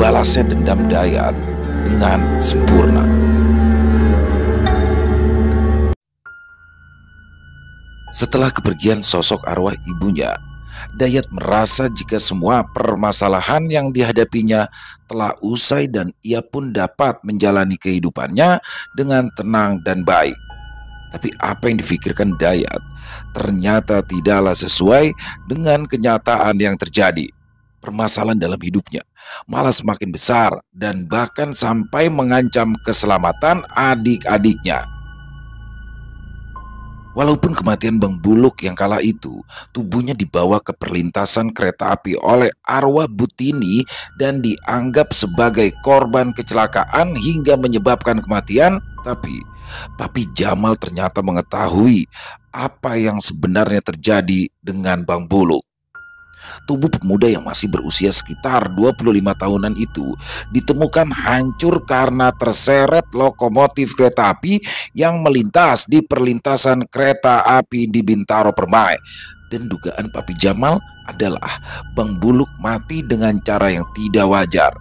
dibalasnya dendam Dayat dengan sempurna. Setelah kepergian sosok arwah ibunya, Dayat merasa jika semua permasalahan yang dihadapinya telah usai dan ia pun dapat menjalani kehidupannya dengan tenang dan baik. Tapi apa yang difikirkan Dayat ternyata tidaklah sesuai dengan kenyataan yang terjadi. Permasalahan dalam hidupnya malah semakin besar dan bahkan sampai mengancam keselamatan adik-adiknya. Walaupun kematian Bang Buluk yang kala itu, tubuhnya dibawa ke perlintasan kereta api oleh arwah Butini dan dianggap sebagai korban kecelakaan hingga menyebabkan kematian, tapi Papi Jamal ternyata mengetahui apa yang sebenarnya terjadi dengan Bang Buluk. Tubuh pemuda yang masih berusia sekitar 25 tahunan itu ditemukan hancur karena terseret lokomotif kereta api yang melintas di perlintasan kereta api di Bintaro Permai. Dan dugaan Papi Jamal adalah Bang Buluk mati dengan cara yang tidak wajar.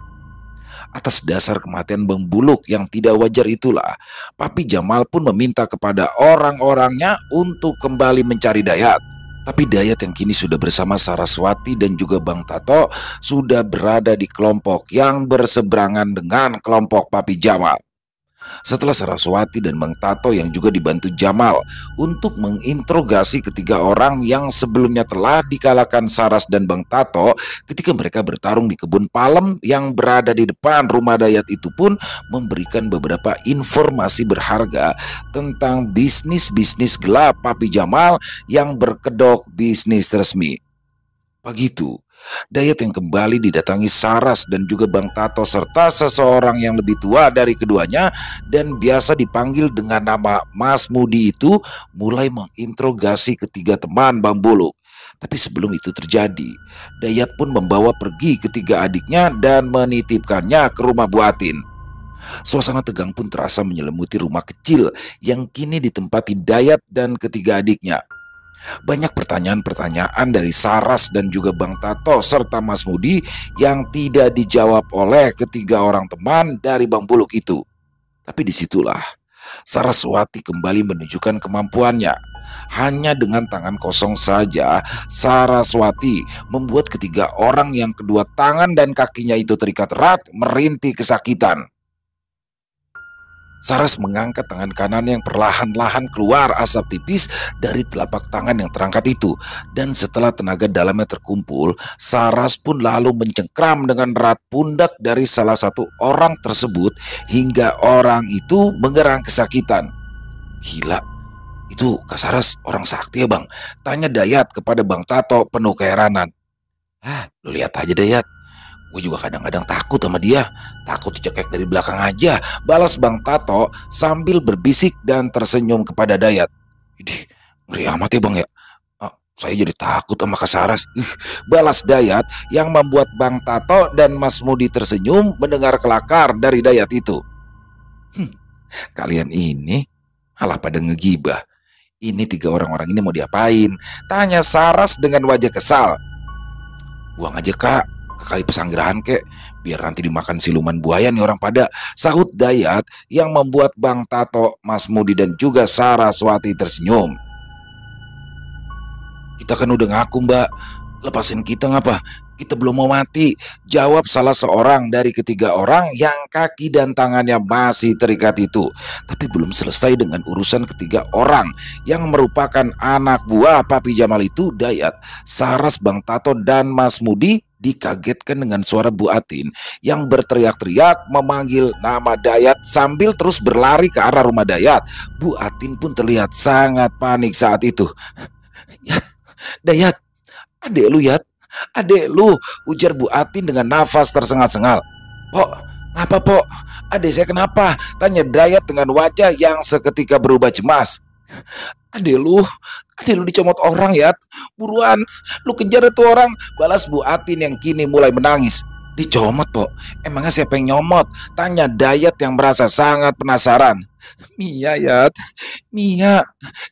Atas dasar kematian Bang Buluk yang tidak wajar itulah, Papi Jamal pun meminta kepada orang-orangnya untuk kembali mencari Dayat. Tapi Dayat yang kini sudah bersama Saraswati dan juga Bang Tato sudah berada di kelompok yang berseberangan dengan kelompok Papi Jamal. Setelah Saraswati dan Bang Tato yang juga dibantu Jamal untuk menginterogasi ketiga orang yang sebelumnya telah dikalahkan Saras dan Bang Tato ketika mereka bertarung di kebun palem yang berada di depan rumah Dayat, itu pun memberikan beberapa informasi berharga tentang bisnis-bisnis gelap Papi Jamal yang berkedok bisnis resmi. Pagi itu, Dayat yang kembali didatangi Saras dan juga Bang Tato serta seseorang yang lebih tua dari keduanya dan biasa dipanggil dengan nama Mas Mudi itu mulai menginterogasi ketiga teman Bang Buluk. Tapi sebelum itu terjadi, Dayat pun membawa pergi ketiga adiknya dan menitipkannya ke rumah Bu Atin. Suasana tegang pun terasa menyelimuti rumah kecil yang kini ditempati Dayat dan ketiga adiknya. Banyak pertanyaan-pertanyaan dari Saras dan juga Bang Tato serta Mas Mudi yang tidak dijawab oleh ketiga orang teman dari Bang Buluk itu. Tapi disitulah Saraswati kembali menunjukkan kemampuannya. Hanya dengan tangan kosong saja Saraswati membuat ketiga orang yang kedua tangan dan kakinya itu terikat erat merintih kesakitan. Saras mengangkat tangan kanan yang perlahan-lahan keluar asap tipis dari telapak tangan yang terangkat itu. Dan setelah tenaga dalamnya terkumpul, Saras pun lalu mencengkram dengan erat pundak dari salah satu orang tersebut hingga orang itu mengerang kesakitan. Gila, itu Kak Saras orang sakti ya Bang? Tanya Dayat kepada Bang Tato penuh keheranan. Lu lihat aja Dayat. Gue juga kadang-kadang takut sama dia. Takut dicekek dari belakang aja, balas Bang Tato sambil berbisik dan tersenyum kepada Dayat. Idih, ngeri amat ya Bang ya. Saya jadi takut sama Kak Saras. Balas Dayat yang membuat Bang Tato dan Mas Mudi tersenyum mendengar kelakar dari Dayat itu. Kalian ini malah pada ngegibah. Ini tiga orang-orang ini mau diapain? Tanya Saras dengan wajah kesal. Buang aja Kak ke kali pesanggerahan kek, biar nanti dimakan siluman buaya nih orang pada, sahut Dayat yang membuat Bang Tato, Mas Mudi dan juga Saraswati tersenyum. Kita kan udah ngaku Mbak, lepasin kita ngapa? Kita belum mau mati, jawab salah seorang dari ketiga orang yang kaki dan tangannya masih terikat itu. Tapi belum selesai dengan urusan ketiga orang yang merupakan anak buah Papi Jamal itu, Dayat, Saras, Bang Tato dan Mas Mudi dikagetkan dengan suara Bu Atin yang berteriak-teriak memanggil nama Dayat sambil terus berlari ke arah rumah Dayat. Bu Atin pun terlihat sangat panik saat itu. Yat, Dayat, adek lu Yat, adek lu, ujar Bu Atin dengan nafas tersengal-sengal. Pok, apa Pok? Adek saya kenapa? Tanya Dayat dengan wajah yang seketika berubah cemas. Adek lu dicomot orang Yat. Buruan, lu kejar itu orang, balas Bu Atin yang kini mulai menangis. Dicomot Pok? Emangnya siapa yang nyomot? Tanya Dayat yang merasa sangat penasaran. Mia ya, Mia,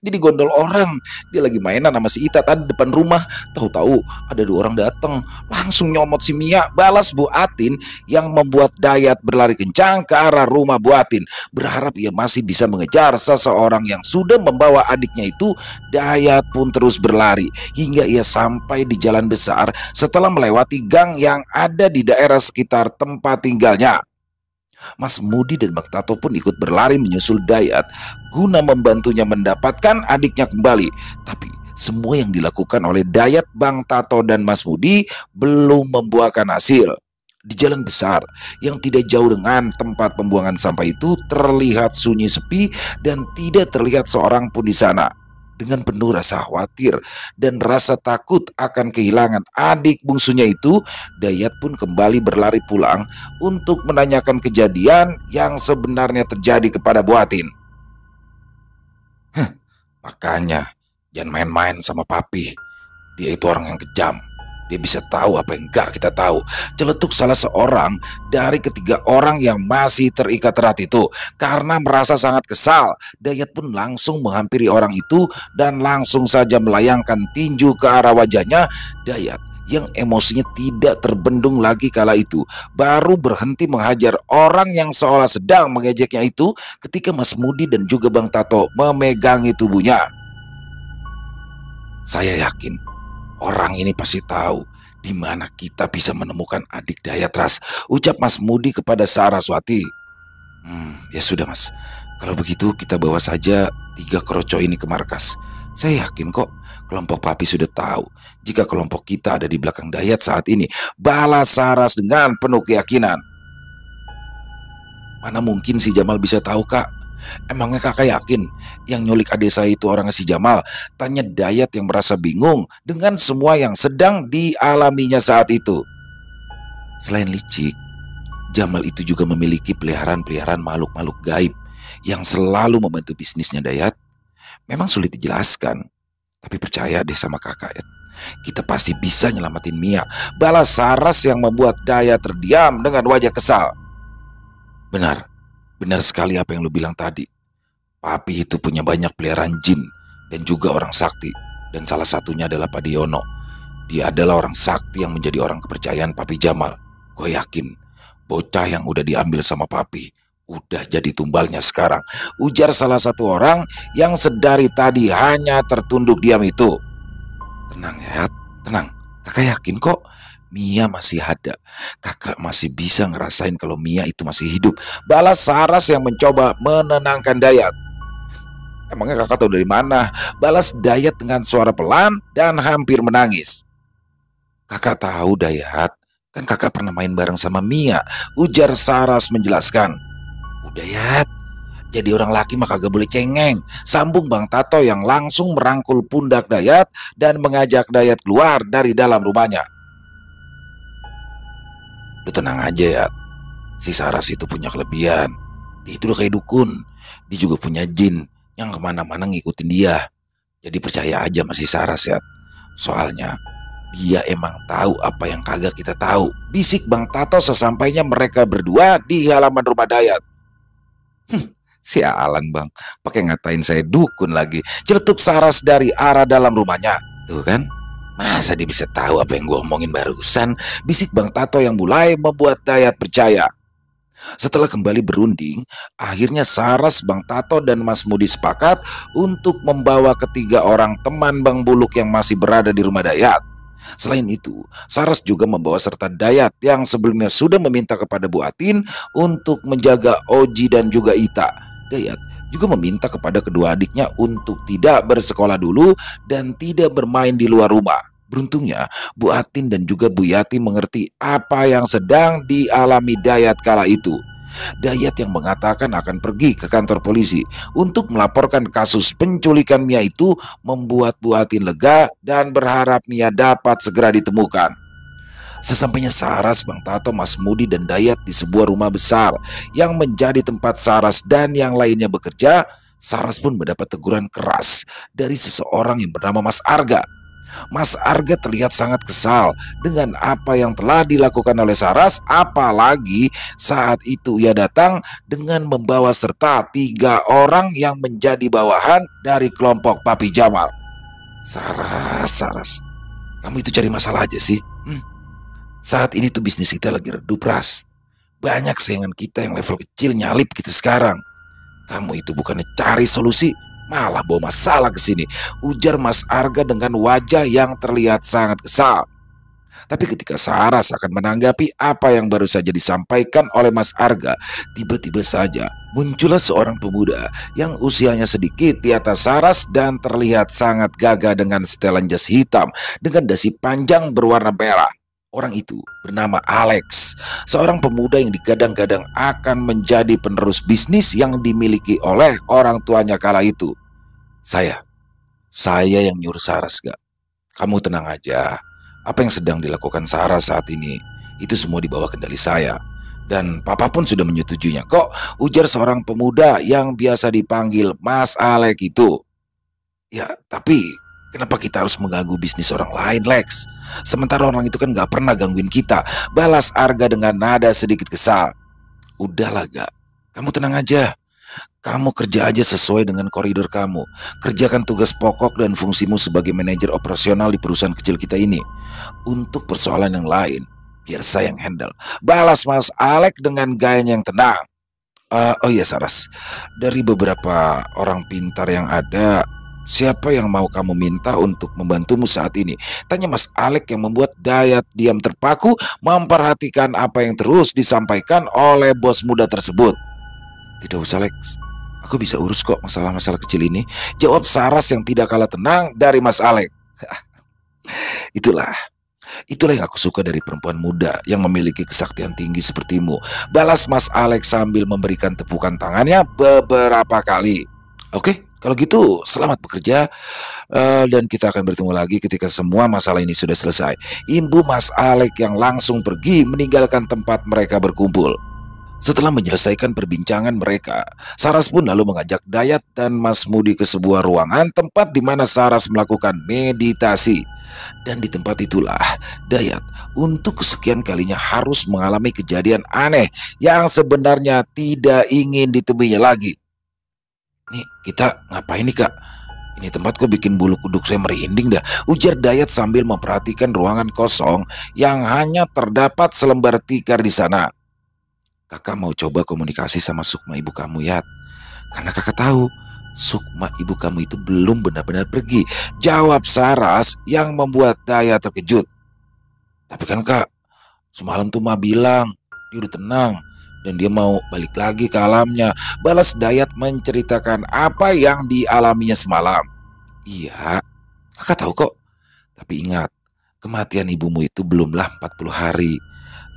dia digondol orang. Dia lagi mainan sama si Ita tadi depan rumah. Tahu-tahu ada dua orang datang, langsung nyomot si Mia. Balas Bu Atin yang membuat Dayat berlari kencang ke arah rumah Bu Atin. Berharap ia masih bisa mengejar seseorang yang sudah membawa adiknya itu. Dayat pun terus berlari hingga ia sampai di jalan besar setelah melewati gang yang ada di daerah sekitar tempat tinggalnya. Mas Mudi dan Bang Tato pun ikut berlari menyusul Dayat guna membantunya mendapatkan adiknya kembali. Tapi semua yang dilakukan oleh Dayat, Bang Tato, dan Mas Mudi belum membuahkan hasil. Di jalan besar yang tidak jauh dengan tempat pembuangan sampah itu terlihat sunyi sepi dan tidak terlihat seorang pun di sana. Dengan penuh rasa khawatir dan rasa takut akan kehilangan adik bungsunya itu, Dayat pun kembali berlari pulang untuk menanyakan kejadian yang sebenarnya terjadi kepada Bu Atin. Makanya jangan main-main sama papi. Dia itu orang yang kejam. Dia bisa tahu apa yang enggak kita tahu. Celetuk salah seorang dari ketiga orang yang masih terikat erat itu. Karena merasa sangat kesal, Dayat pun langsung menghampiri orang itu dan langsung saja melayangkan tinju ke arah wajahnya. Dayat yang emosinya tidak terbendung lagi kala itu baru berhenti menghajar orang yang seolah sedang mengejeknya itu ketika Mas Mudi dan juga Bang Tato memegangi tubuhnya. Saya yakin orang ini pasti tahu di mana kita bisa menemukan adik Dayat, Ras, ucap Mas Mudi kepada Saraswati. Ya sudah Mas, kalau begitu kita bawa saja tiga keroco ini ke markas. Saya yakin kok kelompok Papi sudah tahu jika kelompok kita ada di belakang Dayat saat ini, balas Saras dengan penuh keyakinan. Mana mungkin si Jamal bisa tahu, Kak? Emangnya kakak yakin yang nyulik adik saya itu orangnya si Jamal? Tanya Dayat yang merasa bingung dengan semua yang sedang dialaminya saat itu. Selain licik, Jamal itu juga memiliki peliharaan-peliharaan makhluk-makhluk gaib yang selalu membantu bisnisnya Dayat. Memang sulit dijelaskan, tapi percaya deh sama kakak ya. Kita pasti bisa nyelamatin Mia, balas Saras yang membuat Dayat terdiam dengan wajah kesal. Benar sekali apa yang lu bilang tadi. Papi itu punya banyak peliharaan jin dan juga orang sakti. Dan salah satunya adalah Pak Diono. Dia adalah orang sakti yang menjadi orang kepercayaan Papi Jamal. Gue yakin bocah yang udah diambil sama Papi udah jadi tumbalnya sekarang, ujar salah satu orang yang sedari tadi hanya tertunduk diam itu. Tenang ya, tenang. Kakak yakin kok Mia masih ada. Kakak masih bisa ngerasain kalau Mia itu masih hidup, balas Saras yang mencoba menenangkan Dayat. Emangnya kakak tahu dari mana? Balas Dayat dengan suara pelan dan hampir menangis. Kakak tahu Dayat, kan kakak pernah main bareng sama Mia, ujar Saras menjelaskan. Udah Yat, jadi orang laki mah kagak boleh cengeng, sambung Bang Tato yang langsung merangkul pundak Dayat dan mengajak Dayat keluar dari dalam rumahnya. Lu tenang aja ya, si Saras itu punya kelebihan. Dia itu udah kayak dukun. Dia juga punya jin yang kemana-mana ngikutin dia. Jadi percaya aja sama si Saras ya. Soalnya dia emang tahu apa yang kagak kita tahu, bisik Bang Tato sesampainya mereka berdua di halaman rumah Dayat. Sialan bang, pakai ngatain saya dukun lagi, celetuk Saras dari arah dalam rumahnya. Tuh kan, masa dia bisa tahu apa yang gue omongin barusan, bisik Bang Tato yang mulai membuat Dayat percaya. Setelah kembali berunding, akhirnya Saras, Bang Tato, dan Mas Mudi sepakat untuk membawa ketiga orang teman Bang Buluk yang masih berada di rumah Dayat. Selain itu, Saras juga membawa serta Dayat yang sebelumnya sudah meminta kepada Bu Atin untuk menjaga Oji dan juga Ita. Dayat juga meminta kepada kedua adiknya untuk tidak bersekolah dulu dan tidak bermain di luar rumah. Beruntungnya, Bu Atin dan juga Bu Yati mengerti apa yang sedang dialami Dayat kala itu. Dayat yang mengatakan akan pergi ke kantor polisi untuk melaporkan kasus penculikan Mia itu membuat Bu Atin lega dan berharap Mia dapat segera ditemukan. Sesampainya Saras, Bang Tato, Mas Mudi, dan Dayat di sebuah rumah besar yang menjadi tempat Saras dan yang lainnya bekerja, Saras pun mendapat teguran keras dari seseorang yang bernama Mas Arga. Mas Arga terlihat sangat kesal dengan apa yang telah dilakukan oleh Saras, apalagi saat itu ia datang dengan membawa serta 3 orang yang menjadi bawahan dari kelompok Papi Jamal. Saras, kamu itu cari masalah aja sih. Saat ini tuh bisnis kita lagi redup, Ras. Banyak saingan kita yang level kecil nyalip gitu sekarang. Kamu itu bukannya cari solusi, malah bawa masalah ke sini, ujar Mas Arga dengan wajah yang terlihat sangat kesal. Tapi ketika Saras akan menanggapi apa yang baru saja disampaikan oleh Mas Arga, tiba-tiba saja muncullah seorang pemuda yang usianya sedikit di atas Saras dan terlihat sangat gagah dengan setelan jas hitam dengan dasi panjang berwarna merah. Orang itu bernama Alex, seorang pemuda yang digadang-gadang akan menjadi penerus bisnis yang dimiliki oleh orang tuanya kala itu. Saya yang nyuruh Saras, gak? Kamu tenang aja. Apa yang sedang dilakukan Saras saat ini, itu semua di bawah kendali saya. Dan papa pun sudah menyetujuinya kok, ujar seorang pemuda yang biasa dipanggil Mas Alex itu. Ya, tapi kenapa kita harus mengganggu bisnis orang lain, Lex? Sementara orang itu kan gak pernah gangguin kita, balas Arga dengan nada sedikit kesal. Udahlah, Gak. Kamu tenang aja. Kamu kerja aja sesuai dengan koridor kamu. Kerjakan tugas pokok dan fungsimu sebagai manajer operasional di perusahaan kecil kita ini. Untuk persoalan yang lain, biar saya yang handle, balas Mas Alex dengan gayanya yang tenang. Oh iya Saras, dari beberapa orang pintar yang ada, siapa yang mau kamu minta untuk membantumu saat ini? Tanya Mas Alex yang membuat Dayat diam terpaku memperhatikan apa yang terus disampaikan oleh bos muda tersebut. Tidak usah Lex, aku bisa urus kok masalah-masalah kecil ini, jawab Saras yang tidak kalah tenang dari Mas Alex. Itulah yang aku suka dari perempuan muda yang memiliki kesaktian tinggi sepertimu, balas Mas Alex sambil memberikan tepukan tangannya beberapa kali. Oke, kalau gitu selamat bekerja, dan kita akan bertemu lagi ketika semua masalah ini sudah selesai, imbu Mas Alex yang langsung pergi meninggalkan tempat mereka berkumpul. Setelah menyelesaikan perbincangan mereka, Saras pun lalu mengajak Dayat dan Mas Mudi ke sebuah ruangan tempat di mana Saras melakukan meditasi. Dan di tempat itulah Dayat untuk kesekian kalinya harus mengalami kejadian aneh yang sebenarnya tidak ingin ditemuinya lagi. Nih, kita ngapain nih, Kak? Ini tempat kok bikin bulu kuduk saya merinding dah, ujar Dayat sambil memperhatikan ruangan kosong yang hanya terdapat selembar tikar di sana. Kakak mau coba komunikasi sama Sukma ibu kamu ya, karena kakak tahu Sukma ibu kamu itu belum benar-benar pergi, jawab Saras yang membuat Dayat terkejut. Tapi kan Kak, semalam tuh Ma bilang dia udah tenang dan dia mau balik lagi ke alamnya, balas Dayat menceritakan apa yang dialaminya semalam. Iya, kakak tahu kok, tapi ingat, kematian ibumu itu belumlah 40 hari.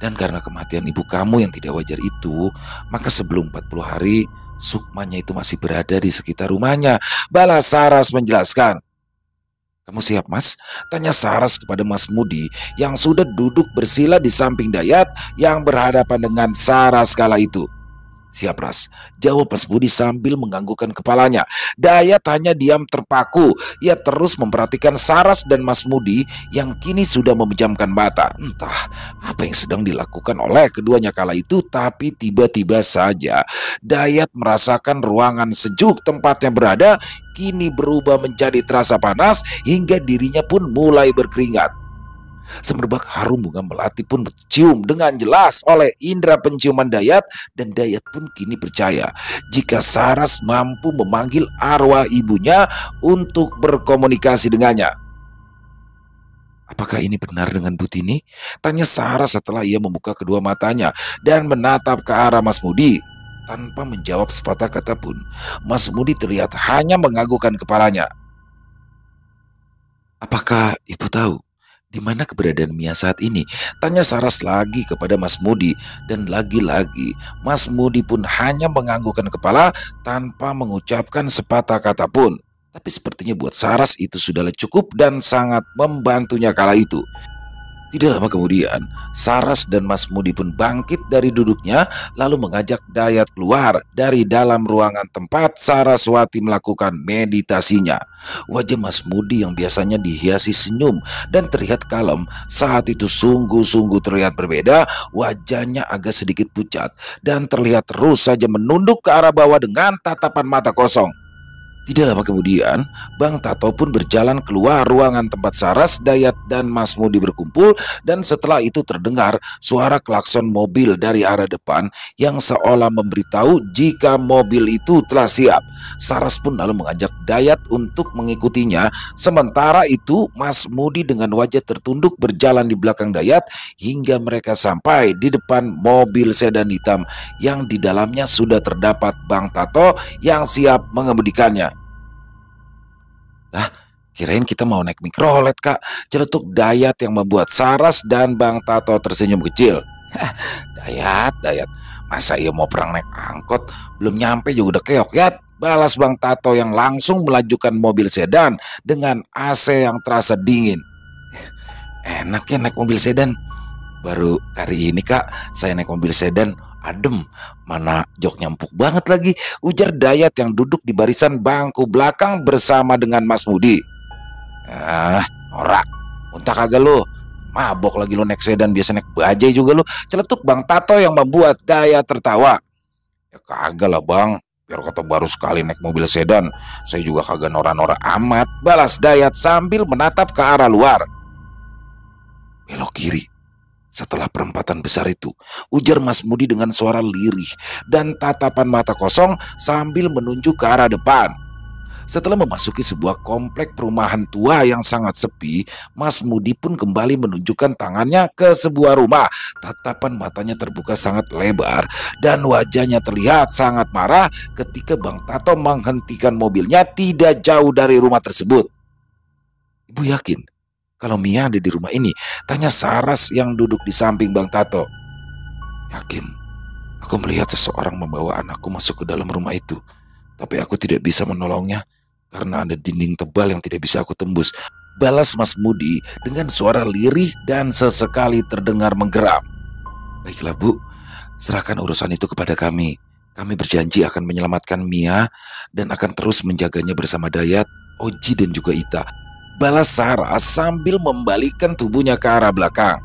Dan karena kematian ibu kamu yang tidak wajar itu, maka sebelum 40 hari, Sukmanya itu masih berada di sekitar rumahnya, balas Saras menjelaskan. Kamu siap Mas? Tanya Saras kepada Mas Mudi yang sudah duduk bersila di samping Dayat yang berhadapan dengan Saras kala itu. Siap Ras, jawab Mas Budi sambil menganggukkan kepalanya. Dayat hanya diam terpaku. Ia terus memperhatikan Saras dan Mas Mudi yang kini sudah memejamkan mata. Entah apa yang sedang dilakukan oleh keduanya kala itu, tapi tiba-tiba saja Dayat merasakan ruangan sejuk tempatnya berada kini berubah menjadi terasa panas hingga dirinya pun mulai berkeringat. Semerbak harum bunga melati pun tercium dengan jelas oleh indera penciuman Dayat, dan Dayat pun kini percaya jika Saras mampu memanggil arwah ibunya untuk berkomunikasi dengannya. Apakah ini benar dengan Butini? Tanya Saras setelah ia membuka kedua matanya dan menatap ke arah Mas Mudi. Tanpa menjawab sepatah kata pun, Mas Mudi terlihat hanya menganggukkan kepalanya. Apakah ibu tahu di mana keberadaan Mia saat ini? Tanya Saras lagi kepada Mas Mudi, dan lagi-lagi Mas Mudi pun hanya menganggukkan kepala tanpa mengucapkan sepatah kata pun. Tapi sepertinya buat Saras itu sudahlah cukup dan sangat membantunya kala itu. Tidak lama kemudian, Saras dan Mas Mudi pun bangkit dari duduknya lalu mengajak Dayat keluar dari dalam ruangan tempat Saraswati melakukan meditasinya. Wajah Mas Mudi yang biasanya dihiasi senyum dan terlihat kalem saat itu sungguh-sungguh terlihat berbeda. Wajahnya agak sedikit pucat dan terlihat terus saja menunduk ke arah bawah dengan tatapan mata kosong. Tidak lama kemudian, Bang Tato pun berjalan keluar ruangan tempat Saras, Dayat, dan Mas Mudi berkumpul dan setelah itu terdengar suara klakson mobil dari arah depan yang seolah memberitahu jika mobil itu telah siap. Saras pun lalu mengajak Dayat untuk mengikutinya. Sementara itu, Mas Mudi dengan wajah tertunduk berjalan di belakang Dayat hingga mereka sampai di depan mobil sedan hitam yang di dalamnya sudah terdapat Bang Tato yang siap mengemudikannya. Lah, kirain kita mau naik mikrolet, Kak. Celetuk Dayat yang membuat Saras dan Bang Tato tersenyum kecil. Hah, Dayat, masa iya mau perang naik angkot? Belum nyampe juga udah keok, ya? Balas Bang Tato yang langsung melajukan mobil sedan dengan AC yang terasa dingin. Enak ya naik mobil sedan. Baru kali ini, Kak, saya naik mobil sedan. Adem, mana joknya empuk banget lagi, ujar Dayat yang duduk di barisan bangku belakang bersama dengan Mas Mudi. Norak, muntah kagak lu? Mabok lagi lu naik sedan, biasa naik bajai juga lu, celetuk Bang Tato yang membuat Dayat tertawa. Ya kagak lah Bang, biar kata baru sekali naik mobil sedan, saya juga kagak nora-nora amat, balas Dayat sambil menatap ke arah luar. Belok kiri. Setelah perempatan besar itu, ujar Mas Mudi dengan suara lirih dan tatapan mata kosong sambil menunjuk ke arah depan. Setelah memasuki sebuah komplek perumahan tua yang sangat sepi, Mas Mudi pun kembali menunjukkan tangannya ke sebuah rumah. Tatapan matanya terbuka sangat lebar dan wajahnya terlihat sangat marah ketika Bang Tato menghentikan mobilnya tidak jauh dari rumah tersebut. Ibu yakin kalau Mia ada di rumah ini? Tanya Saras yang duduk di samping Bang Tato. Yakin. Aku melihat seseorang membawa anakku masuk ke dalam rumah itu. Tapi aku tidak bisa menolongnya karena ada dinding tebal yang tidak bisa aku tembus. Balas Mas Mudi dengan suara lirih dan sesekali terdengar menggeram. Baiklah Bu, serahkan urusan itu kepada kami. Kami berjanji akan menyelamatkan Mia dan akan terus menjaganya bersama Dayat, Oji dan juga Ita. Balas Saras sambil membalikkan tubuhnya ke arah belakang.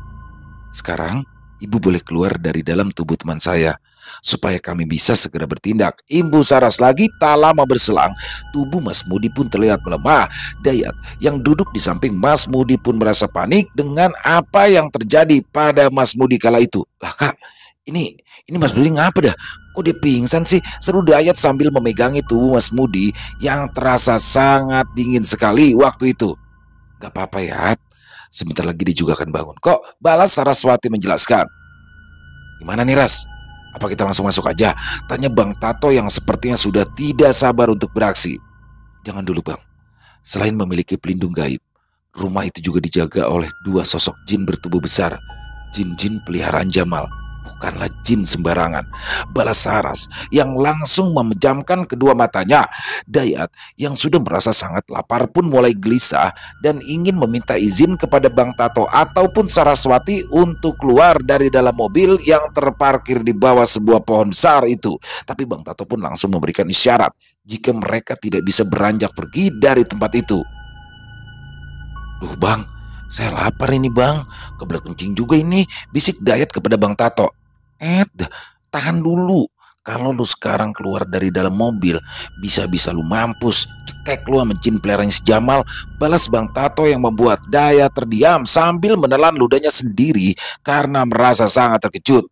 Sekarang, ibu boleh keluar dari dalam tubuh teman saya, supaya kami bisa segera bertindak. Imbu Saras lagi. Tak lama berselang, tubuh Mas Mudi pun terlihat melemah. Dayat yang duduk di samping Mas Mudi pun merasa panik dengan apa yang terjadi pada Mas Mudi kala itu. Lah Kak, ini Mas Mudi ngapa dah? Kok dia pingsan sih? Seru Dayat sambil memegangi tubuh Mas Mudi yang terasa sangat dingin sekali waktu itu. Gak apa-apa ya, sebentar lagi dia juga akan bangun kok, balas Saraswati menjelaskan. Gimana nih Ras? Apa kita langsung masuk aja? Tanya Bang Tato yang sepertinya sudah tidak sabar untuk beraksi. Jangan dulu Bang, selain memiliki pelindung gaib, rumah itu juga dijaga oleh dua sosok jin bertubuh besar. Jin-jin peliharaan Jamal, bukanlah jin sembarangan, balas Saras yang langsung memejamkan kedua matanya. Dayat yang sudah merasa sangat lapar pun mulai gelisah dan ingin meminta izin kepada Bang Tato ataupun Saraswati untuk keluar dari dalam mobil yang terparkir di bawah sebuah pohon besar itu. Tapi Bang Tato pun langsung memberikan isyarat jika mereka tidak bisa beranjak pergi dari tempat itu. Duh Bang, saya lapar ini Bang, kebelet kencing juga ini, bisik Dayat kepada Bang Tato. Tahan dulu. Kalau lu sekarang keluar dari dalam mobil, bisa-bisa lu mampus. Cekek lu sama jin peliharaan si Jamal, balas Bang Tato yang membuat Dayat terdiam sambil menelan ludahnya sendiri karena merasa sangat terkejut.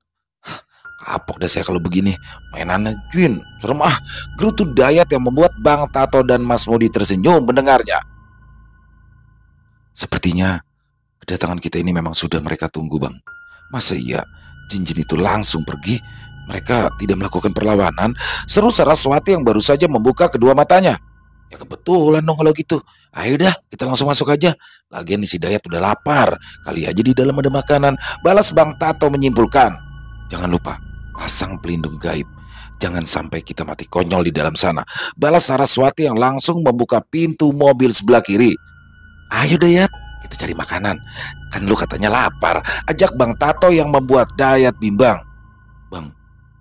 Kapok dah saya kalau begini, mainannya jin, serem ah, gerutu Dayat yang membuat Bang Tato dan Mas Mudi tersenyum mendengarnya. Sepertinya kedatangan kita ini memang sudah mereka tunggu Bang. Masa iya jin-jin itu langsung pergi? Mereka tidak melakukan perlawanan? Seru Saraswati yang baru saja membuka kedua matanya. Ya kebetulan dong kalau gitu. Ayo dah kita langsung masuk aja. Lagian si Dayat udah lapar, kali aja di dalam ada makanan, balas Bang Tato menyimpulkan. Jangan lupa pasang pelindung gaib, jangan sampai kita mati konyol di dalam sana, balas Saraswati yang langsung membuka pintu mobil sebelah kiri. Ayo Dayat, kita kita cari makanan. Kan lu katanya lapar, ajak Bang Tato yang membuat Dayat bimbang. Bang,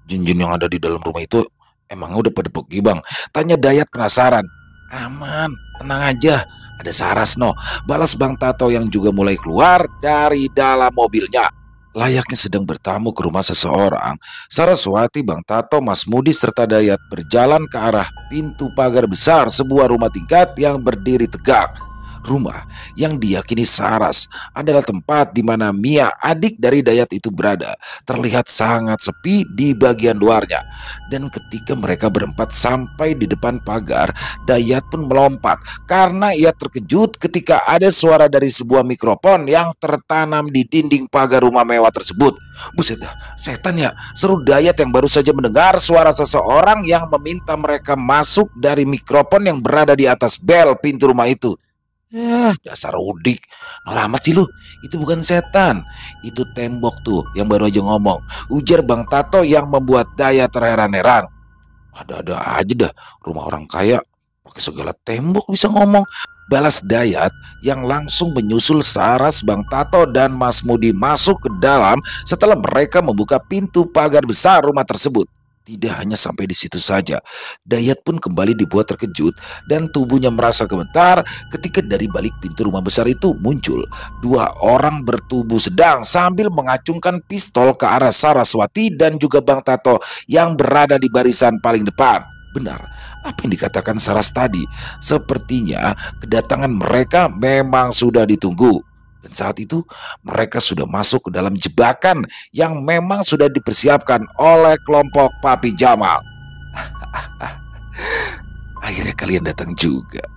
jin-jin yang ada di dalam rumah itu emang udah pada pergi bang? Tanya Dayat penasaran. Aman, tenang aja, ada Saras no, balas Bang Tato yang juga mulai keluar dari dalam mobilnya. Layaknya sedang bertamu ke rumah seseorang, Saraswati, Bang Tato, Mas Mudi, serta Dayat berjalan ke arah pintu pagar besar sebuah rumah tingkat yang berdiri tegak. Rumah yang diyakini Saras adalah tempat di mana Mia, adik dari Dayat itu berada, terlihat sangat sepi di bagian luarnya. Dan ketika mereka berempat sampai di depan pagar, Dayat pun melompat karena ia terkejut ketika ada suara dari sebuah mikrofon yang tertanam di dinding pagar rumah mewah tersebut. Buset dah, setan ya, seru Dayat yang baru saja mendengar suara seseorang yang meminta mereka masuk dari mikrofon yang berada di atas bel pintu rumah itu. Dasar udik, noramat sih lu. Itu bukan setan, itu tembok tuh yang baru aja ngomong, ujar Bang Tato yang membuat Dayat terheran-heran. Ada-ada aja dah, rumah orang kaya pakai segala tembok bisa ngomong, balas Dayat yang langsung menyusul Saras, Bang Tato, dan Mas Mudi masuk ke dalam setelah mereka membuka pintu pagar besar rumah tersebut. Tidak hanya sampai di situ saja, Dayat pun kembali dibuat terkejut dan tubuhnya merasa gemetar ketika dari balik pintu rumah besar itu muncul dua orang bertubuh sedang sambil mengacungkan pistol ke arah Saraswati dan juga Bang Tato yang berada di barisan paling depan. Benar, apa yang dikatakan Saras tadi, sepertinya kedatangan mereka memang sudah ditunggu. Dan saat itu mereka sudah masuk ke dalam jebakan yang memang sudah dipersiapkan oleh kelompok Papi Jamal. Akhirnya kalian datang juga.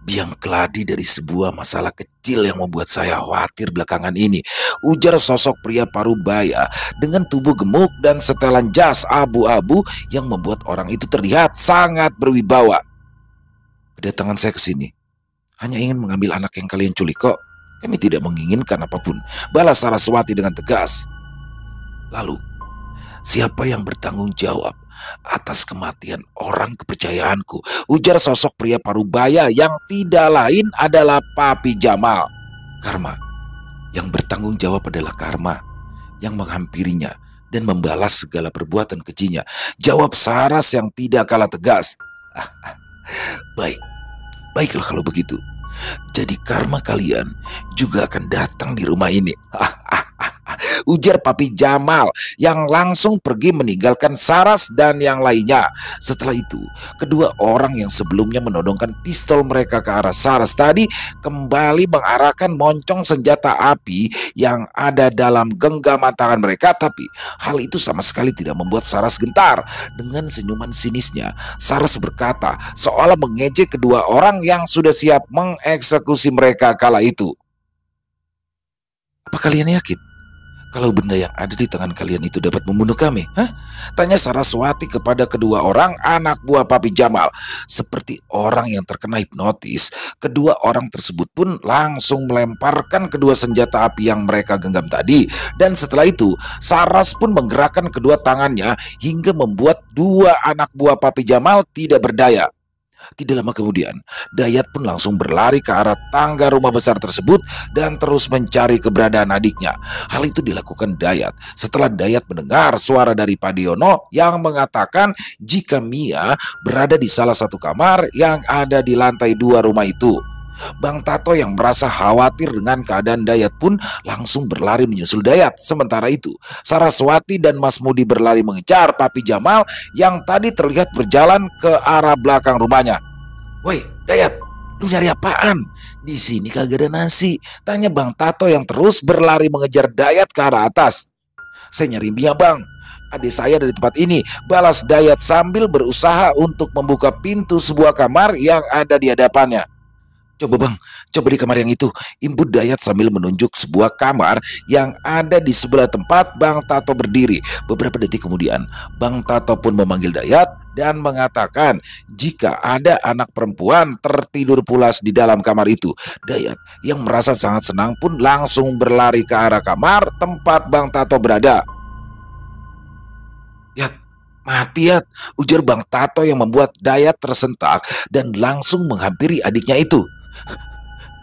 Biang keladi dari sebuah masalah kecil yang membuat saya khawatir belakangan ini, ujar sosok pria parubaya dengan tubuh gemuk dan setelan jas abu-abu yang membuat orang itu terlihat sangat berwibawa. Kedatangan saya ke sini hanya ingin mengambil anak yang kalian culik kok. Kami tidak menginginkan apapun, balas Saraswati dengan tegas. Lalu, siapa yang bertanggung jawab atas kematian orang kepercayaanku, ujar sosok pria parubaya yang tidak lain adalah Papi Jamal. Karma. Yang bertanggung jawab adalah karma yang menghampirinya dan membalas segala perbuatan kejinya, jawab Saras yang tidak kalah tegas. Baiklah kalau begitu. Jadi karma kalian juga akan datang di rumah ini. Ujar Papi Jamal yang langsung pergi meninggalkan Saras dan yang lainnya. Setelah itu, kedua orang yang sebelumnya menodongkan pistol mereka ke arah Saras tadi kembali mengarahkan moncong senjata api yang ada dalam genggaman tangan mereka. Tapi hal itu sama sekali tidak membuat Saras gentar. Dengan senyuman sinisnya, Saras berkata seolah mengejek kedua orang yang sudah siap mengeksekusi mereka kala itu. Apa kalian yakin kalau benda yang ada di tangan kalian itu dapat membunuh kami? Tanya Saraswati kepada kedua orang anak buah Papi Jamal. Seperti orang yang terkena hipnotis, kedua orang tersebut pun langsung melemparkan kedua senjata api yang mereka genggam tadi. Dan setelah itu, Saras pun menggerakkan kedua tangannya hingga membuat dua anak buah Papi Jamal tidak berdaya. Tidak lama kemudian, Dayat pun langsung berlari ke arah tangga rumah besar tersebut dan terus mencari keberadaan adiknya. Hal itu dilakukan Dayat setelah Dayat mendengar suara dari Padiono yang mengatakan jika Mia berada di salah satu kamar yang ada di lantai 2 rumah itu. Bang Tato yang merasa khawatir dengan keadaan Dayat pun langsung berlari menyusul Dayat. Sementara itu, Saraswati dan Mas Mudi berlari mengejar Papi Jamal yang tadi terlihat berjalan ke arah belakang rumahnya. Woi, Dayat, lu nyari apaan? Di sini kagak ada nasi, tanya Bang Tato yang terus berlari mengejar Dayat ke arah atas. Saya nyari Mia bang, adik saya dari tempat ini, balas Dayat sambil berusaha untuk membuka pintu sebuah kamar yang ada di hadapannya. Coba bang, coba di kamar yang itu, imbut Dayat sambil menunjuk sebuah kamar yang ada di sebelah tempat Bang Tato berdiri. Beberapa detik kemudian, Bang Tato pun memanggil Dayat dan mengatakan jika ada anak perempuan tertidur pulas di dalam kamar itu. Dayat yang merasa sangat senang pun langsung berlari ke arah kamar tempat Bang Tato berada. Yat, mati Yat, ujar Bang Tato yang membuat Dayat tersentak dan langsung menghampiri adiknya itu.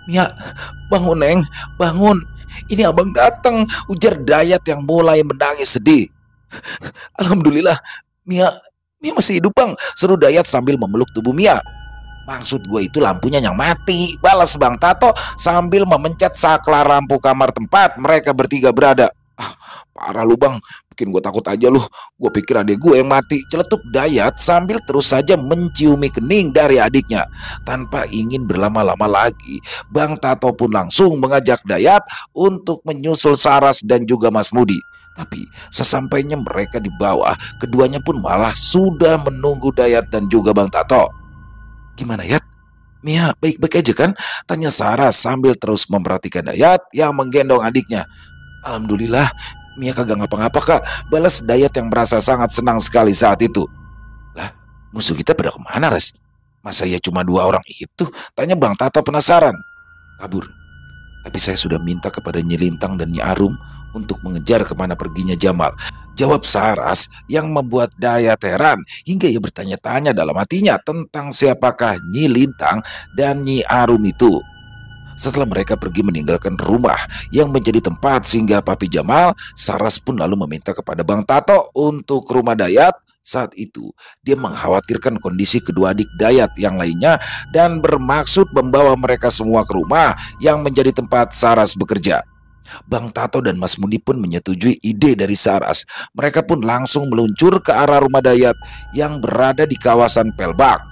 "Mia, bangun Neng, bangun. Ini abang datang," ujar Dayat yang mulai menangis sedih. "Alhamdulillah, Mia, Mia masih hidup bang," seru Dayat sambil memeluk tubuh Mia. "Maksud gue itu lampunya yang mati," balas Bang Tato sambil memencet saklar lampu kamar tempat mereka bertiga berada. "Ah, parah lu bang, bikin gue takut aja lu. Gue pikir adik gue yang mati," celetuk Dayat sambil terus saja menciumi kening dari adiknya. Tanpa ingin berlama-lama lagi, Bang Tato pun langsung mengajak Dayat untuk menyusul Saras dan juga Mas Mudi. Tapi sesampainya mereka di bawah, keduanya pun malah sudah menunggu Dayat dan juga Bang Tato. "Gimana Yat? Mia baik-baik aja kan?" tanya Sarah sambil terus memperhatikan Dayat yang menggendong adiknya. "Alhamdulillah, Mia kagak ngapa-ngapa kak," balas Dayat yang merasa sangat senang sekali saat itu. "Lah, musuh kita pada kemana Ras? Masa ya cuma dua orang itu?" tanya Bang Tato penasaran. "Kabur. Tapi saya sudah minta kepada Nyi Lintang dan Nyi Arum untuk mengejar kemana perginya Jamal," jawab Saras yang membuat Dayat heran hingga ia bertanya-tanya dalam hatinya tentang siapakah Nyi Lintang dan Nyi Arum itu. Setelah mereka pergi meninggalkan rumah yang menjadi tempat singgah Papi Jamal, Saras pun lalu meminta kepada Bang Tato untuk ke rumah Dayat. Saat itu, dia mengkhawatirkan kondisi kedua adik Dayat yang lainnya dan bermaksud membawa mereka semua ke rumah yang menjadi tempat Saras bekerja. Bang Tato dan Mas Mudi pun menyetujui ide dari Saras. Mereka pun langsung meluncur ke arah rumah Dayat yang berada di kawasan Pelbak.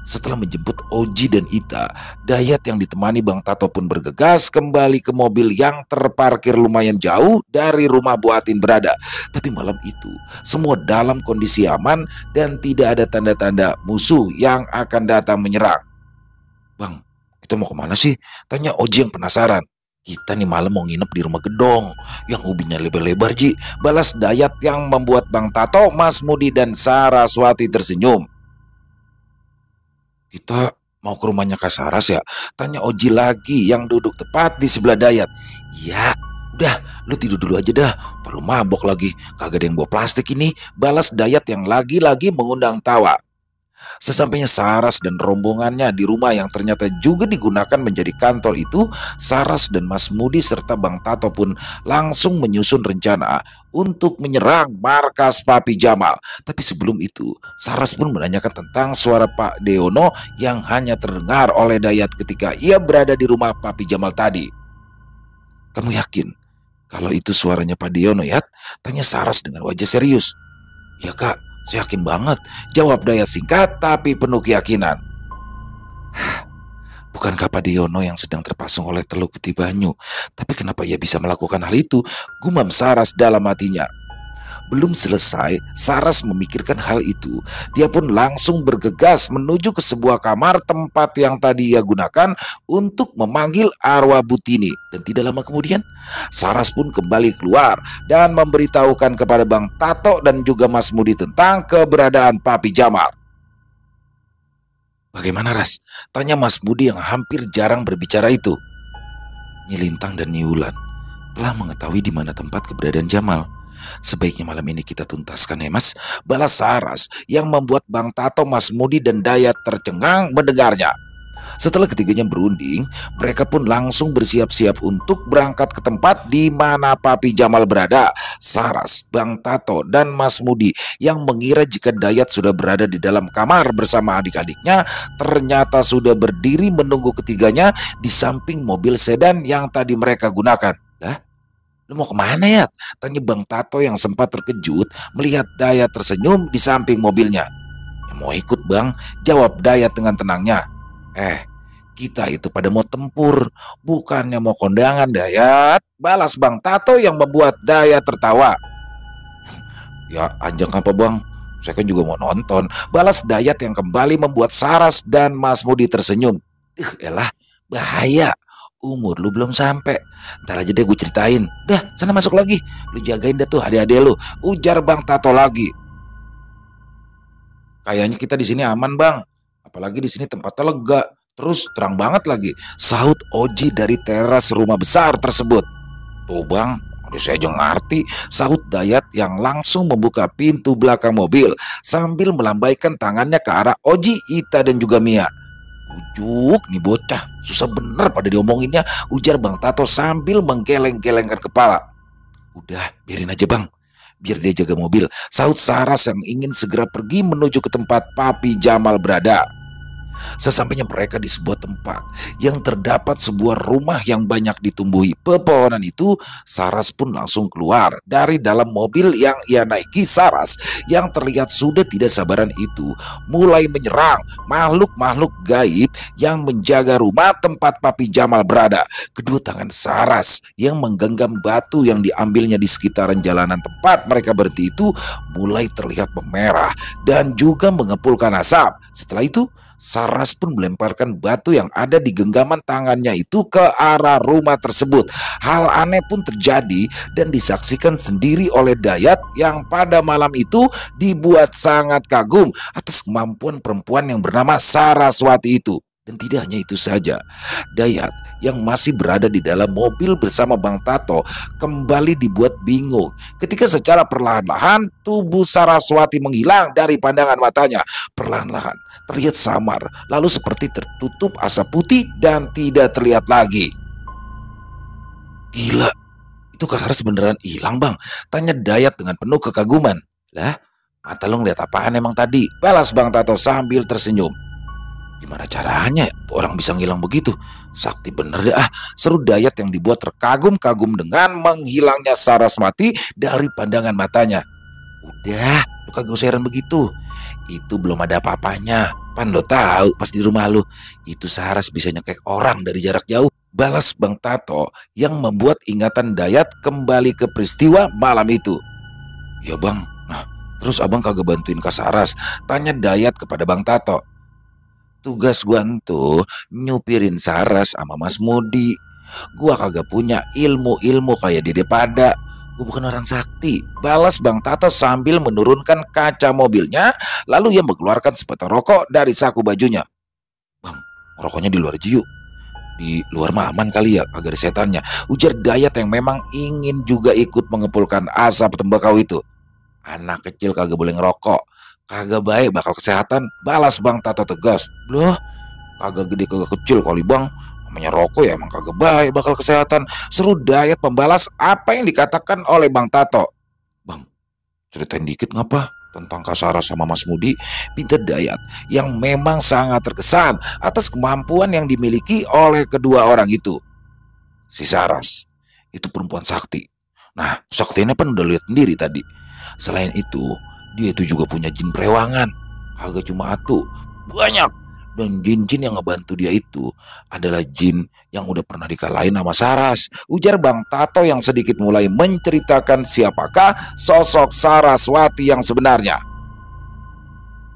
Setelah menjemput Oji dan Ita, Dayat yang ditemani Bang Tato pun bergegas kembali ke mobil yang terparkir lumayan jauh dari rumah Bu Atin berada. Tapi malam itu, semua dalam kondisi aman dan tidak ada tanda-tanda musuh yang akan datang menyerang. "Bang, kita mau kemana sih?" tanya Oji yang penasaran. "Kita nih malam mau nginep di rumah gedong yang ubinnya lebar-lebar Ji," balas Dayat yang membuat Bang Tato, Mas Mudi dan Saraswati tersenyum. "Kita mau ke rumahnya Kak Saras ya?" tanya Oji lagi yang duduk tepat di sebelah Dayat. "Ya, udah lu tidur dulu aja dah, perlu mabok lagi, kagak ada yang bawa plastik ini," balas Dayat yang lagi-lagi mengundang tawa. Sesampainya Saras dan rombongannya di rumah yang ternyata juga digunakan menjadi kantor itu, Saras dan Mas Mudi serta Bang Tato pun langsung menyusun rencana untuk menyerang markas Papi Jamal. Tapi sebelum itu, Saras pun menanyakan tentang suara Pak Deono yang hanya terdengar oleh Dayat ketika ia berada di rumah Papi Jamal tadi. "Kamu yakin kalau itu suaranya Pak Deono, Yat?" tanya Saras dengan wajah serius. "Ya kak, saya yakin banget," jawab Dayat singkat tapi penuh keyakinan. "Bukankah Pak Diono yang sedang terpasung oleh Teluk Geti Banyu? Tapi kenapa ia bisa melakukan hal itu?" gumam Saras dalam hatinya. Belum selesai Saras memikirkan hal itu, dia pun langsung bergegas menuju ke sebuah kamar tempat yang tadi ia gunakan untuk memanggil arwah Butini. Dan tidak lama kemudian, Saras pun kembali keluar dan memberitahukan kepada Bang Tato dan juga Mas Mudi tentang keberadaan Papi Jamal. "Bagaimana Ras?" tanya Mas Mudi yang hampir jarang berbicara itu. "Nyi Lintang dan Nyi Wulan telah mengetahui di mana tempat keberadaan Jamal. Sebaiknya malam ini kita tuntaskan ya Mas," balas Saras yang membuat Bang Tato, Mas Mudi dan Dayat tercengang mendengarnya. Setelah ketiganya berunding, mereka pun langsung bersiap-siap untuk berangkat ke tempat di mana Papi Jamal berada. Saras, Bang Tato, dan Mas Mudi yang mengira jika Dayat sudah berada di dalam kamar bersama adik-adiknya, ternyata sudah berdiri menunggu ketiganya di samping mobil sedan yang tadi mereka gunakan. "Lah, lu mau kemana ya?" tanya Bang Tato yang sempat terkejut melihat Dayat tersenyum di samping mobilnya. "Ya mau ikut bang," jawab Dayat dengan tenangnya. Kita itu pada mau tempur, bukannya mau kondangan Dayat," balas Bang Tato yang membuat Dayat tertawa. "Ya anjak apa bang, saya kan juga mau nonton," balas Dayat yang kembali membuat Saras dan Mas Mudi tersenyum. Elah, bahaya, umur lu belum sampai, ntar aja deh gue ceritain. "Dah sana masuk lagi, lu jagain dah tuh adik-adik lu," ujar Bang Tato lagi. "Kayaknya kita di sini aman bang, apalagi di sini tempatnya lega, terus terang banget lagi," sahut Oji dari teras rumah besar tersebut. "Tuh bang, udah saya aja ngerti," sahut Dayat yang langsung membuka pintu belakang mobil sambil melambaikan tangannya ke arah Oji, Ita dan juga Mia. Ujuk nih bocah, susah bener pada diomonginnya, ujar Bang Tato sambil menggeleng-gelengkan kepala. Udah, biarin aja bang, biar dia jaga mobil, sahut Saras yang ingin segera pergi menuju ke tempat Papi Jamal berada. Sesampainya mereka di sebuah tempat yang terdapat sebuah rumah yang banyak ditumbuhi pepohonan itu, Saras pun langsung keluar dari dalam mobil yang ia naiki. Saras yang terlihat sudah tidak sabaran itu mulai menyerang makhluk-makhluk gaib yang menjaga rumah tempat Papi Jamal berada. Kedua tangan Saras yang menggenggam batu yang diambilnya di sekitaran jalanan tempat mereka berhenti itu mulai terlihat memerah dan juga mengepulkan asap. Setelah itu Saras pun melemparkan batu yang ada di genggaman tangannya itu ke arah rumah tersebut. Hal aneh pun terjadi dan disaksikan sendiri oleh Dayat yang pada malam itu dibuat sangat kagum atas kemampuan perempuan yang bernama Saraswati itu. Dan tidak hanya itu saja, Dayat yang masih berada di dalam mobil bersama Bang Tato kembali dibuat bingung ketika secara perlahan-lahan tubuh Saraswati menghilang dari pandangan matanya. Perlahan-lahan terlihat samar, lalu seperti tertutup asap putih dan tidak terlihat lagi. Gila, itu Kak Saras beneran hilang bang? Tanya Dayat dengan penuh kekaguman. Lah, mata lo ngeliat apaan emang tadi? Balas Bang Tato sambil tersenyum. Gimana caranya orang bisa ngilang begitu? Sakti bener deh seru Dayat yang dibuat terkagum-kagum dengan menghilangnya Saraswati dari pandangan matanya. Udah, lu kagak usah heran begitu. Itu belum ada apa-apanya. Pan lo tahu pas di rumah lu itu Saras bisa nyekek orang dari jarak jauh. Balas Bang Tato yang membuat ingatan Dayat kembali ke peristiwa malam itu. Ya bang, nah terus abang kagak bantuin Kak Saras? Tanya Dayat kepada Bang Tato. Tugas gua tuh nyupirin Saras sama Mas Mudi. Gua kagak punya ilmu-ilmu kayak Dede Pada. Gua bukan orang sakti. Balas Bang Tato sambil menurunkan kaca mobilnya. Lalu ia mengeluarkan sebatang rokok dari saku bajunya. Bang, rokoknya di luar aja yuk. Di luar mah aman kali ya, kagak ada setannya, ujar Dayat yang memang ingin juga ikut mengepulkan asap tembakau itu. Anak kecil kagak boleh ngerokok, kagak baik bakal kesehatan, balas Bang Tato tegas. Loh, kagak gede kagak kecil kali bang, namanya rokok ya emang kagak baik bakal kesehatan, seru Dayat membalas apa yang dikatakan oleh Bang Tato. Bang, ceritain dikit ngapa tentang Kak Saras sama Mas Mudi, pintar Dayat yang memang sangat terkesan atas kemampuan yang dimiliki oleh kedua orang itu. Si Saras itu perempuan sakti. Nah, saktinya kan udah lihat sendiri tadi. Selain itu, dia itu juga punya jin perewangan. Kagak cuma satu, banyak. Dan jin-jin yang ngebantu dia itu adalah jin yang udah pernah dikalahin sama Saras, ujar Bang Tato yang sedikit mulai menceritakan siapakah sosok Saraswati yang sebenarnya.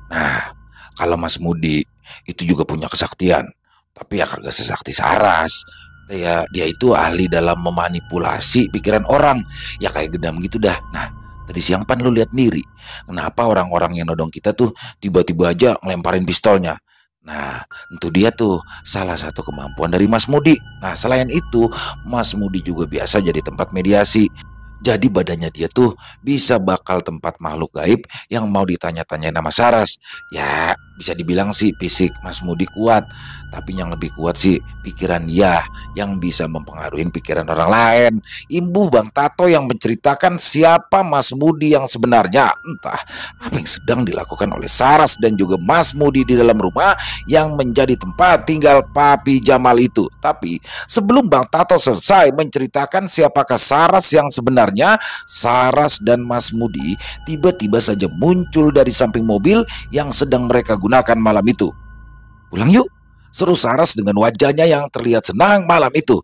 Nah, kalau Mas Mudi itu juga punya kesaktian, tapi ya kagak sesakti Saras. Dia itu ahli dalam memanipulasi pikiran orang, ya kayak Gedam gitu dah. Nah, tadi siang pan lu lihat sendiri, kenapa orang-orang yang nodong kita tuh tiba-tiba aja ngelemparin pistolnya. Nah, itu dia tuh salah satu kemampuan dari Mas Mudi. Nah, selain itu, Mas Mudi juga biasa jadi tempat mediasi. Jadi badannya dia tuh bisa bakal tempat makhluk gaib yang mau ditanya-tanya nama Saras. Ya, bisa dibilang sih fisik Mas Mudi kuat, tapi yang lebih kuat sih pikiran dia yang bisa mempengaruhi pikiran orang lain. Imbu Bang Tato yang menceritakan siapa Mas Mudi yang sebenarnya. Entah apa yang sedang dilakukan oleh Saras dan juga Mas Mudi di dalam rumah yang menjadi tempat tinggal Papi Jamal itu. Tapi sebelum Bang Tato selesai menceritakan siapakah Saras yang sebenarnya, Saras dan Mas Mudi tiba-tiba saja muncul dari samping mobil yang sedang mereka gunakan malam itu. Pulang yuk, seru Saras dengan wajahnya yang terlihat senang malam itu.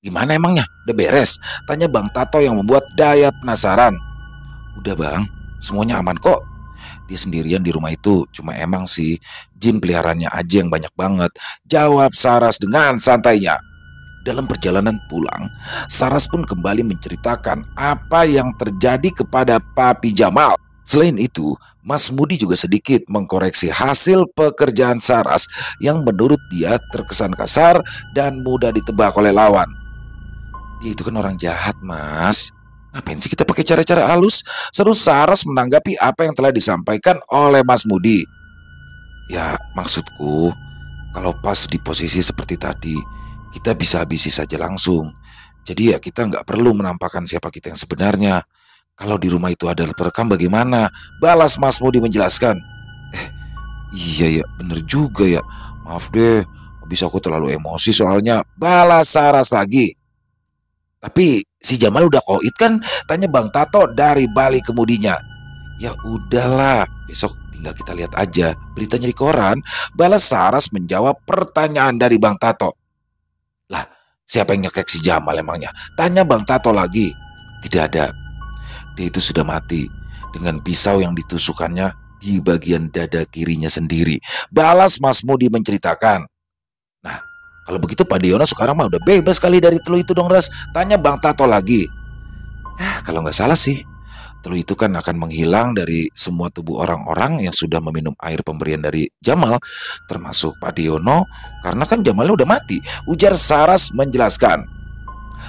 Gimana emangnya? Udah beres? Tanya Bang Tato yang membuat Dayat penasaran. Udah bang, semuanya aman kok. Dia sendirian di rumah itu, cuma emang sih jin peliharaannya aja yang banyak banget, jawab Saras dengan santainya. Dalam perjalanan pulang, Saras pun kembali menceritakan apa yang terjadi kepada Papi Jamal. Selain itu, Mas Mudi juga sedikit mengkoreksi hasil pekerjaan Saras yang menurut dia terkesan kasar dan mudah ditebak oleh lawan. Dia itu kan orang jahat, Mas. Ngapain sih kita pakai cara-cara halus? Seru Saras menanggapi apa yang telah disampaikan oleh Mas Mudi. Ya, maksudku, Kalau pas di posisi seperti tadi, kita bisa habisi saja langsung. Jadi ya kita nggak perlu menampakkan siapa kita yang sebenarnya. Kalau di rumah itu ada perekam bagaimana? Balas Mas Mudi menjelaskan. Eh, iya ya, bener juga ya. Maaf deh, habis aku terlalu emosi soalnya. Balas Saras lagi. Tapi si Jamal udah koit kan? Tanya Bang Tato dari balik kemudinya. Ya udahlah, besok tinggal kita lihat aja beritanya di koran. Balas Saras menjawab pertanyaan dari Bang Tato. Lah, siapa yang nyekek si Jamal emangnya? Tanya Bang Tato lagi. Tidak ada. Dia itu sudah mati dengan pisau yang ditusukkannya di bagian dada kirinya sendiri. Balas Mas Mudi menceritakan. Nah, kalau begitu Pak Diono sekarang mah udah bebas kali dari telu itu dong, Ras. Tanya Bang Tato lagi. Ya, kalau nggak salah sih, telu itu kan akan menghilang dari semua tubuh orang-orang yang sudah meminum air pemberian dari Jamal, termasuk Pak Diono, karena kan Jamalnya udah mati. Ujar Saras menjelaskan.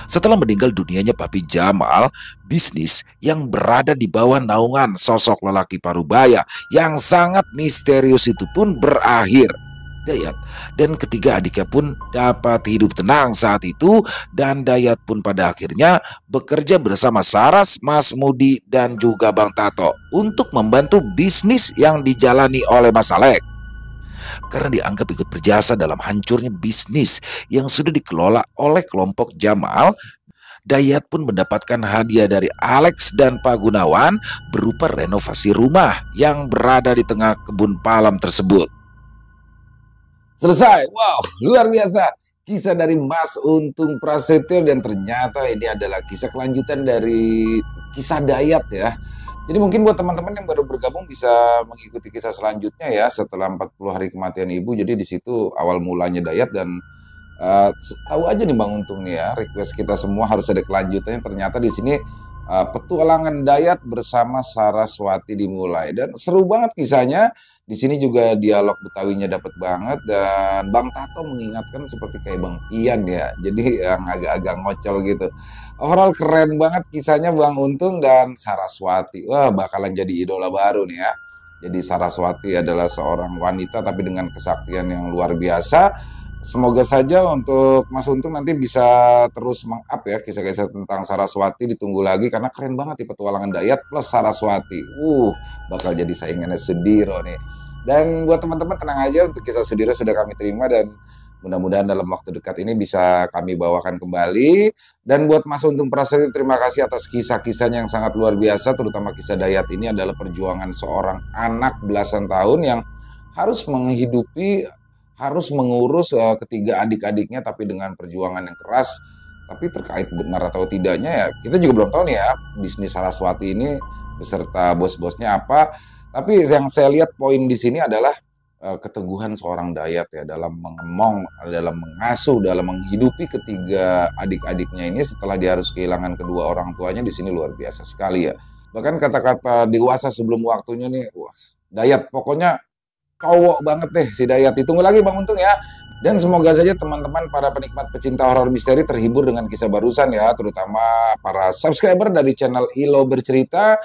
Setelah meninggal dunianya Papi Jamal, bisnis yang berada di bawah naungan sosok lelaki parubaya yang sangat misterius itu pun berakhir. Dayat dan ketiga adiknya pun dapat hidup tenang saat itu, dan Dayat pun pada akhirnya bekerja bersama Saras, Mas Mudi, dan juga Bang Tato untuk membantu bisnis yang dijalani oleh Mas Alek. Karena dianggap ikut berjasa dalam hancurnya bisnis yang sudah dikelola oleh kelompok Jamal, Dayat pun mendapatkan hadiah dari Alex dan Pak Gunawan berupa renovasi rumah yang berada di tengah kebun palam tersebut. Selesai. Wow, luar biasa. Kisah dari Mas Untung Prasetyo, dan ternyata ini adalah kisah kelanjutan dari kisah Dayat ya. Jadi mungkin buat teman-teman yang baru bergabung bisa mengikuti kisah selanjutnya ya setelah 40 hari kematian ibu. Jadi di situ awal mulanya Dayat, dan tahu aja nih Bang Untung nih ya, request kita semua harus ada kelanjutannya. Ternyata di sini petualangan Dayat bersama Saraswati dimulai, dan seru banget kisahnya. Di sini juga dialog Betawinya dapat banget, dan Bang Tato mengingatkan seperti kayak Bang Ian ya. Jadi yang agak-agak ngocol gitu. Overall keren banget kisahnya Bang Untung dan Saraswati. Wah, bakalan jadi idola baru nih ya. Jadi Saraswati adalah seorang wanita tapi dengan kesaktian yang luar biasa. Semoga saja untuk Mas Untung nanti bisa terus meng-up ya kisah-kisah tentang Saraswati, ditunggu lagi karena keren banget di petualangan Dayat plus Saraswati. Bakal jadi saingannya Sudiro nih. Dan buat teman-teman tenang aja, untuk kisah Sudiro sudah kami terima dan mudah-mudahan dalam waktu dekat ini bisa kami bawakan kembali. Dan buat Mas Untung Prasetyo, terima kasih atas kisah-kisahnya yang sangat luar biasa, terutama kisah Dayat ini adalah perjuangan seorang anak belasan tahun yang harus mengurus ketiga adik-adiknya, tapi dengan perjuangan yang keras. Tapi terkait benar atau tidaknya ya kita juga belum tahu nih ya, bisnis Saraswati ini beserta bos-bosnya apa. Tapi yang saya lihat poin di sini adalah keteguhan seorang Dayat ya dalam mengemong, dalam mengasuh, dalam menghidupi ketiga adik-adiknya ini setelah dia harus kehilangan kedua orang tuanya. Di sini luar biasa sekali ya. Bahkan kata-kata dewasa sebelum waktunya nih, wah, Dayat pokoknya cowok banget deh si Dayat. Ditunggu lagi Bang Untung ya. Dan semoga saja teman-teman para penikmat pecinta horor misteri terhibur dengan kisah barusan ya, terutama para subscriber dari channel Ilo Bercerita.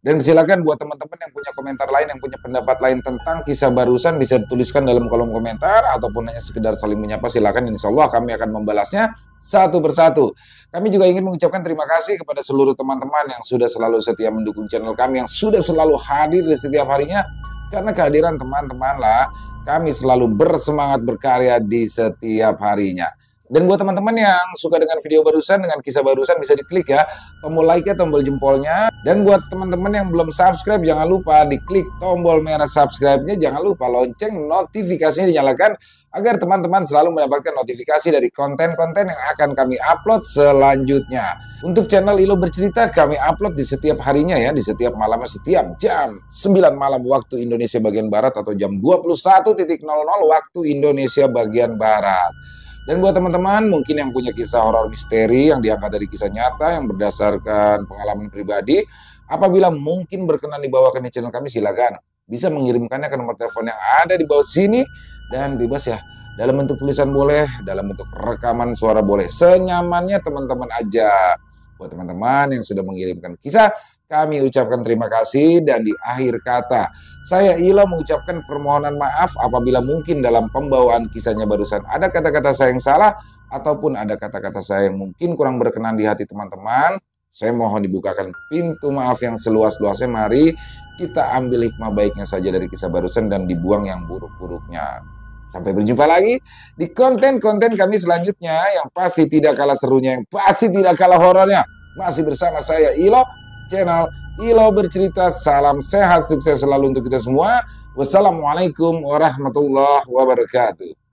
Dan silakan buat teman-teman yang punya komentar lain, yang punya pendapat lain tentang kisah barusan, bisa dituliskan dalam kolom komentar ataupun hanya sekedar saling menyapa, silakan. Insya Allah kami akan membalasnya satu persatu. Kami juga ingin mengucapkan terima kasih kepada seluruh teman-teman yang sudah selalu setia mendukung channel kami, yang sudah selalu hadir di setiap harinya. Karena kehadiran teman-teman lah kami selalu bersemangat berkarya di setiap harinya. Dan buat teman-teman yang suka dengan video barusan, dengan kisah barusan, bisa diklik ya tombol like-nya, tombol jempolnya. Dan buat teman-teman yang belum subscribe, jangan lupa diklik tombol merah subscribe-nya. Jangan lupa lonceng notifikasinya dinyalakan agar teman-teman selalu mendapatkan notifikasi dari konten-konten yang akan kami upload selanjutnya. Untuk channel Ilo Bercerita kami upload di setiap harinya ya, di setiap malamnya, setiap jam 9 malam waktu Indonesia bagian Barat atau jam 21.00 waktu Indonesia bagian Barat. Dan buat teman-teman mungkin yang punya kisah horor misteri yang diangkat dari kisah nyata yang berdasarkan pengalaman pribadi, apabila mungkin berkenan dibawakan di channel kami, silakan bisa mengirimkannya ke nomor telepon yang ada di bawah sini, dan bebas ya, dalam bentuk tulisan boleh, dalam bentuk rekaman suara boleh, senyamannya teman-teman aja. Buat teman-teman yang sudah mengirimkan kisah, Kami ucapkan terima kasih dan di akhir kata saya Ilo mengucapkan permohonan maaf apabila mungkin dalam pembawaan kisahnya barusan ada kata-kata saya yang salah ataupun ada kata-kata saya yang mungkin kurang berkenan di hati teman-teman. Saya mohon dibukakan pintu maaf yang seluas-luasnya. Mari kita ambil hikmah baiknya saja dari kisah barusan dan dibuang yang buruk-buruknya. Sampai berjumpa lagi di konten-konten kami selanjutnya yang pasti tidak kalah serunya, yang pasti tidak kalah horornya. Masih bersama saya Ilo, channel Ilo Bercerita. Salam sehat, sukses selalu untuk kita semua. Wassalamualaikum warahmatullahi wabarakatuh.